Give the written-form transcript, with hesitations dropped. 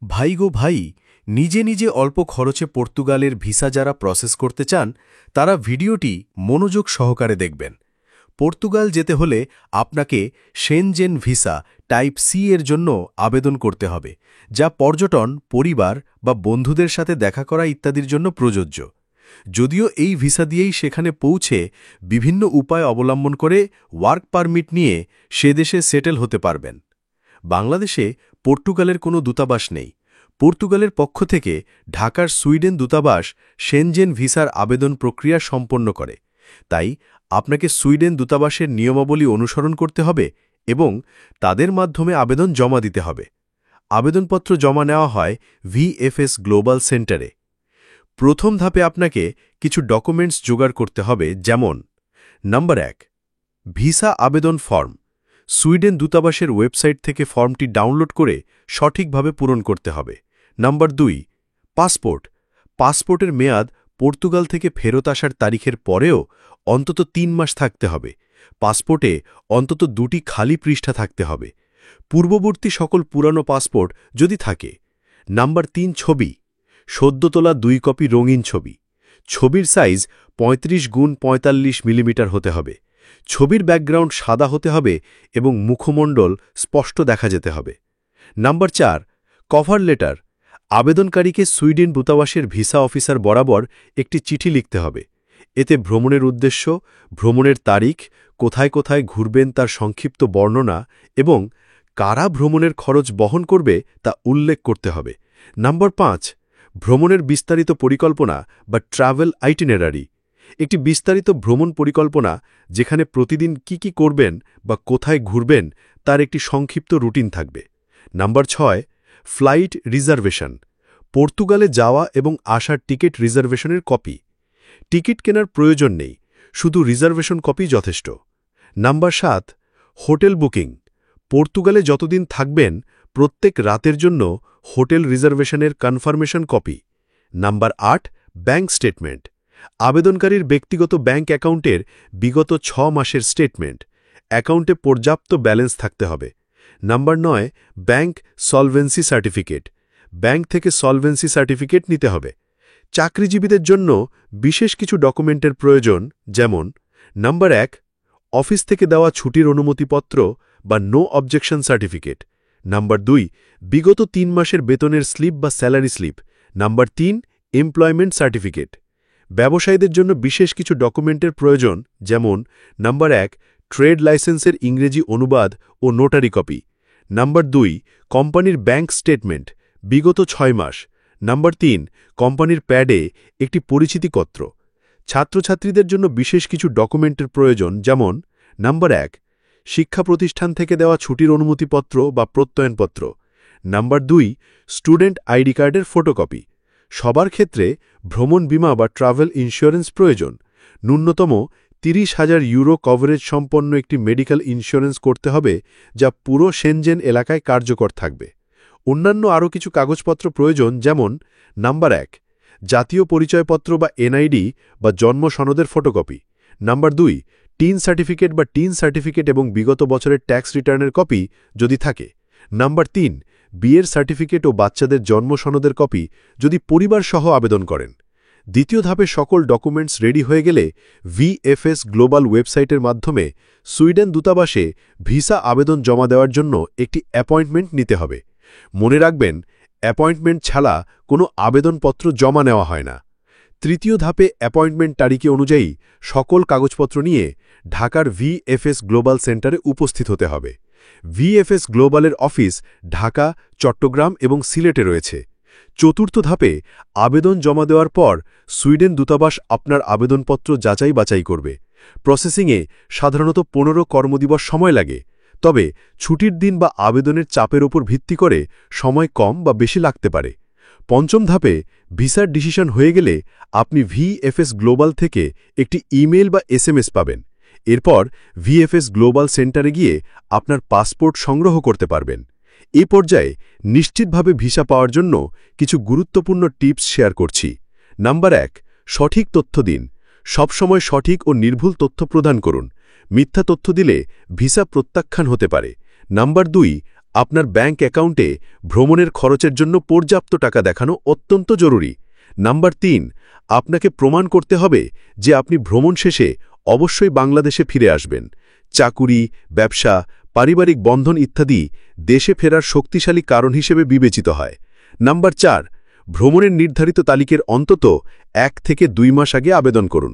ভাই গো ভাই, নিজে নিজে অল্প খরচে পর্তুগালের ভিসা যারা প্রসেস করতে চান তারা ভিডিওটি মনোযোগ সহকারে দেখবেন। পর্তুগাল যেতে হলে আপনাকে শেনজেন ভিসা টাইপ সি এর জন্য আবেদন করতে হবে, যা পর্যটন, পরিবার বা বন্ধুদের সাথে দেখা করা ইত্যাদির জন্য প্রযোজ্য। যদিও এই ভিসা দিয়েই সেখানে পৌঁছে বিভিন্ন উপায় অবলম্বন করে ওয়ার্ক পারমিট নিয়ে সে দেশে সেটেল হতে পারবেন। বাংলাদেশে পর্তুগালের কোনো দূতাবাস নেই। পর্তুগালের পক্ষ থেকে ঢাকার সুইডেন দূতাবাস শেনজেন ভিসার আবেদন প্রক্রিয়া সম্পন্ন করে। তাই আপনাকে সুইডেন দূতাবাসের নিয়মাবলী অনুসরণ করতে হবে এবং তাদের মাধ্যমে আবেদন জমা দিতে হবে। আবেদনপত্র জমা নেওয়া হয় ভিএফএস গ্লোবাল সেন্টারে। প্রথম ধাপে আপনাকে কিছু ডকুমেন্টস জোগাড় করতে হবে, যেমন নাম্বার 1, ভিসা আবেদন ফর্ম। সুইডেন দূতাবাসের ওয়েবসাইট থেকে ফর্মটি ডাউনলোড করে সঠিকভাবে পূরণ করতে হবে। Number 2, passport. পাসপোর্টের মেয়াদ পর্তুগাল থেকে ফেরত আসার তারিখের পরেও অন্তত 3 মাস থাকতে হবে। পাসপোর্টে অন্তত 2টি খালি পৃষ্ঠা থাকতে হবে, পূর্ববর্তী সকল পুরানো পাসপোর্ট যদি থাকে। নাম্বার 3, ছবি। সদ্য তোলা 2 কপি রঙিন ছবি। ছবির সাইজ 35x45 মিলিমিটার হতে হবে। ছবির ব্যাকগ্রাউন্ড সাদা হতে হবে এবং মুখমণ্ডল স্পষ্ট দেখা যেতে হবে। Number 4, cover letter. আবেদনকারীকে সুইডেন দূতাবাসের ভিসা অফিসার বরাবর একটি চিঠি লিখতে হবে। এতে ভ্রমণের উদ্দেশ্য, ভ্রমণের তারিখ, কোথায় কোথায় ঘুরবেন তার সংক্ষিপ্ত বর্ণনা এবং কারা ভ্রমণের খরচ বহন করবে তা উল্লেখ করতে হবে। নাম্বার 5, ভ্রমণের বিস্তারিত পরিকল্পনা বা ট্রাভেল আইটিনারি। একটি বিস্তারিত ভ্রমণ পরিকল্পনা যেখানে প্রতিদিন কি করবেন বা কোথায় ঘুরবেন তার একটি সংক্ষিপ্ত রুটিন থাকবে। Number 6, flight reservation. পর্তুগালে যাওয়া এবং আসার টিকিট রিজার্ভেশনের কপি। টিকিট কেনার প্রয়োজন নেই, শুধু রিজার্ভেশন কপি যথেষ্ট। Number 7, hotel booking. পর্তুগালে যতদিন থাকবেন প্রত্যেক রাতের জন্য হোটেল রিজার্ভেশনের confirmation copy. Number 8, bank statement. আবেদনকারীর ব্যক্তিগত ব্যাংক অ্যাকাউন্টের বিগত 6 মাসের স্টেটমেন্ট। অ্যাকাউন্টে পর্যাপ্ত ব্যালেন্স থাকতে হবে। Number 9, bank solvency certificate. Bank থেকে সলভেন্সি সার্টিফিকেট নিতে হবে। চাকরিজীবীদের জন্য বিশেষ কিছু ডকুমেন্টের প্রয়োজন, যেমন নাম্বার 1, অফিস থেকে দেওয়া ছুটির অনুমতিপত্র বা নো অবজেকশন সার্টিফিকেট। নাম্বার 2, বিগত 3 মাসের বেতনের স্লিপ বা salary slip. Number 3, employment certificate. ব্যবসায়ীদের জন্য বিশেষ কিছু ডকুমেন্টের প্রয়োজন, যেমন নাম্বার 1, ট্রেড লাইসেন্সের ইংরেজি অনুবাদ ও নোটারি কপি। নাম্বার 2, কোম্পানির ব্যাংক স্টেটমেন্ট বিগত 6 মাস। নাম্বার 3, কোম্পানির প্যাডে একটি পরিচিতিপত্র। ছাত্রছাত্রীদের জন্য বিশেষ কিছু ডকুমেন্টের প্রয়োজন, যেমন নাম্বার 1, শিক্ষা প্রতিষ্ঠান থেকে দেওয়া ছুটির অনুমতিপত্র বা প্রত্যয়নপত্র। নাম্বার 2, স্টুডেন্ট আইডি কার্ডের ফটোকপি। সবার ক্ষেত্রে ভ্রমণ বীমা বা ট্রাভেল ইন্স্যুরেন্স প্রয়োজন। ন্যূনতম 30,000 ইউরো কভারেজ সম্পন্ন একটি মেডিকেল ইন্স্যুরেন্স করতে হবে, যা পুরো শেনজেন এলাকায় কার্যকর থাকবে। অন্যান্য আরও কিছু কাগজপত্র প্রয়োজন, যেমন নাম্বার 1, জাতীয় পরিচয়পত্র বা এনআইডি বা জন্ম সনদের ফটোকপি। নাম্বার 2, টিন সার্টিফিকেট এবং বিগত বছরের ট্যাক্স রিটার্নের কপি যদি থাকে। নাম্বার 3, বিয়ের সার্টিফিকেট ও বাচ্চাদের জন্ম সনদের কপি যদি পরিবার সহ আবেদন করেন। দ্বিতীয় ধাপে সকল ডকুমেন্টস রেডি হয়ে গেলে ভিএফএস গ্লোবাল ওয়েবসাইটের মাধ্যমে সুইডেন দূতাবাসে ভিসা আবেদন জমা দেওয়ার জন্য একটি অ্যাপয়েন্টমেন্ট নিতে হবে। মনে রাখবেন, অ্যাপয়েন্টমেন্ট ছাড়া কোনো আবেদনপত্র জমা নেওয়া হয় না। তৃতীয় ধাপে অ্যাপয়েন্টমেন্ট তারিখে অনুযায়ী সকল কাগজপত্র নিয়ে ঢাকার ভিএফএস গ্লোবাল সেন্টারে উপস্থিত হতে হবে। ভিএফএস গ্লোবালের অফিস ঢাকা, চট্টগ্রাম এবং সিলেটে রয়েছে। চতুর্থ ধাপে আবেদন জমা দেওয়ার পর সুইডেন দূতাবাস আপনার আবেদনপত্র যাচাই বাছাই করবে। প্রসেসিংয়ে সাধারণত 15 কর্মদিবস সময় লাগে, তবে ছুটির দিন বা আবেদনের চাপের ওপর ভিত্তি করে সময় কম বা বেশি লাগতে পারে। পঞ্চম ধাপে ভিসার ডিসিশন হয়ে গেলে আপনি ভিএফএস গ্লোবাল থেকে একটি ইমেল বা এসএমএস পাবেন। এরপর ভিএফএস গ্লোবাল সেন্টারে গিয়ে আপনার পাসপোর্ট সংগ্রহ করতে পারবেন। এ পর্যায়ে নিশ্চিতভাবে ভিসা পাওয়ার জন্য কিছু গুরুত্বপূর্ণ টিপস শেয়ার করছি। নাম্বার 1, সঠিক তথ্য দিন। সবসময় সঠিক ও নির্ভুল তথ্য প্রদান করুন। মিথ্যা তথ্য দিলে ভিসা প্রত্যাখ্যান হতে পারে। নাম্বার 2, আপনার ব্যাংক অ্যাকাউন্টে ভ্রমণের খরচের জন্য পর্যাপ্ত টাকা দেখানো অত্যন্ত জরুরি। নাম্বার 3, আপনাকে প্রমাণ করতে হবে যে আপনি ভ্রমণ শেষে অবশ্যই বাংলাদেশে ফিরে আসবেন। চাকুরি, ব্যবসা, পারিবারিক বন্ধন ইত্যাদি দেশে ফেরার শক্তিশালী কারণ হিসেবে বিবেচিত হয়। নাম্বার 4, ভ্রমণের নির্ধারিত তারিখের অন্তত 1 থেকে 2 মাস আগে আবেদন করুন।